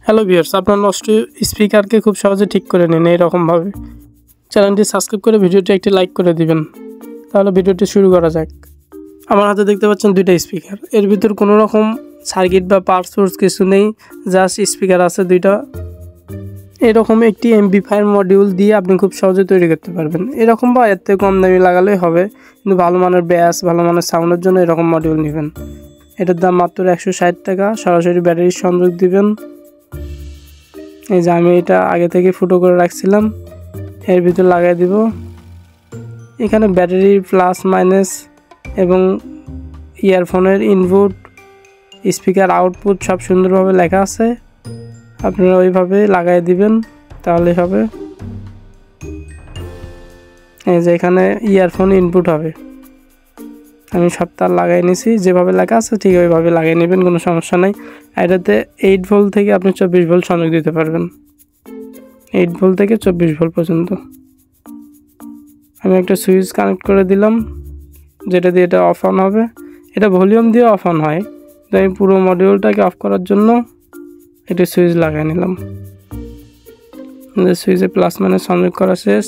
Hello viewers, আপনার নষ্ট স্পিকারকে খুব সহজে ঠিক করে নিন এইরকমভাবে। চ্যানেলটি সাবস্ক্রাইব করে ভিডিওটি একটি লাইক করে দিবেন। তাহলে ভিডিওটি শুরু করা যাক। আমার হাতে দেখতে পাচ্ছেন দুইটা স্পিকার। এর ভিতর কোনো রকম সার্কিট বা পার্টস কিছু নেই, জাস্ট স্পিকার আছে দুইটা। এরকম একটি এমপ্লিফায়ার মডিউল দিয়ে আপনি খুব সহজে তৈরি করতে পারবেন। এরকম বা এর থেকে কম দামি লাগালেই হবে, কিন্তু ভালো মানের ব্যাস, ভালো মানের সাউন্ডের জন্য এরকম মডিউল নেবেন। এটার দাম মাত্র 160 টাকা। সরাসরি ব্যাটারির সংযোগ দিবেন। এই যে আমি এটা আগে থেকে ফুটো করে রাখছিলাম, এর ভিতর লাগাই দিব। এখানে ব্যাটারির প্লাস মাইনাস এবং ইয়ারফোনের ইনপুট, স্পিকার আউটপুট সব সুন্দরভাবে লেখা আছে। আপনারা ওইভাবে লাগাই দিবেন, তাহলে হবে। এই যে এখানে ইয়ারফোন ইনপুট হবে, আমি সব তার লাগাই নিছি। যেভাবে লেখা আছে ঠিক ওইভাবে লাগিয়ে নেবেন, কোনো সমস্যা নেই। এটাতে 8 ভোল্ট থেকে আপনি 24 ভোল্ট সংযোগ দিতে পারবেন। 8 ভোল্ট থেকে 24 ভোল্ট পর্যন্ত। আমি একটা সুইচ কানেক্ট করে দিলাম, যেটা দিয়ে এটা অফ অন হবে। এটা ভলিউম দিয়ে অফ অন হয়, তো আমি পুরো মডিউলটাকে অফ করার জন্য একটা সুইচ লাগাই নিলাম। সুইচে প্লাস মাইনাস সংযোগ করা শেষ।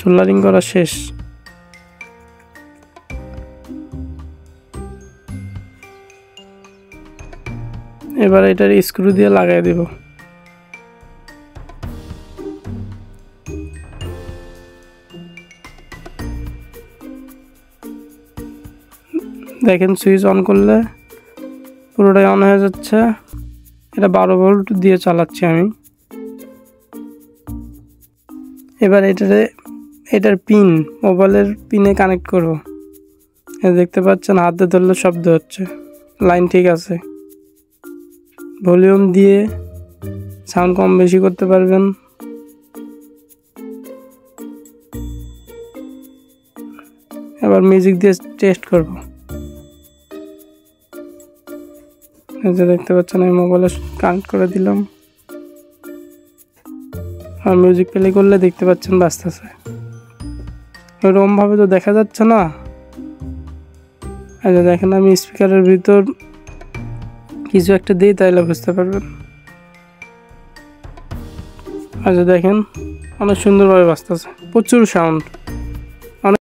সোল্ডারিং করা শেষ। এবার এটার স্ক্রু দিয়ে লাগাই দেব। দেখেন সুইচ অন করলে পুরোটাই অন হয়ে যাচ্ছে। এটা 12 ভোল্ট দিয়ে চালাচ্ছি আমি। এবার এটার পিন, মোবাইলের পিনে কানেক্ট করব। দেখতে পাচ্ছেন হাতে ধরলে শব্দ হচ্ছে, লাইন ঠিক আছে। ভলিউম দিয়ে সাউন্ড কম বেশি করতে পারবেন। এবার মিউজিক দিয়ে টেস্ট করব। এই যে দেখতে পাচ্ছেন আমি মোবাইলে কানেক্ট করে দিলাম, আর মিউজিক প্লে করলে দেখতে পাচ্ছেন বাজতেছে। ওরকমভাবে তো দেখা যাচ্ছে না। আচ্ছা দেখেন, আমি স্পিকারের ভিতর কিছু একটা দিই, তাইলে বুঝতে পারবেন। আচ্ছা দেখেন, অনেক সুন্দরভাবে বাজতেছে, প্রচুর সাউন্ড।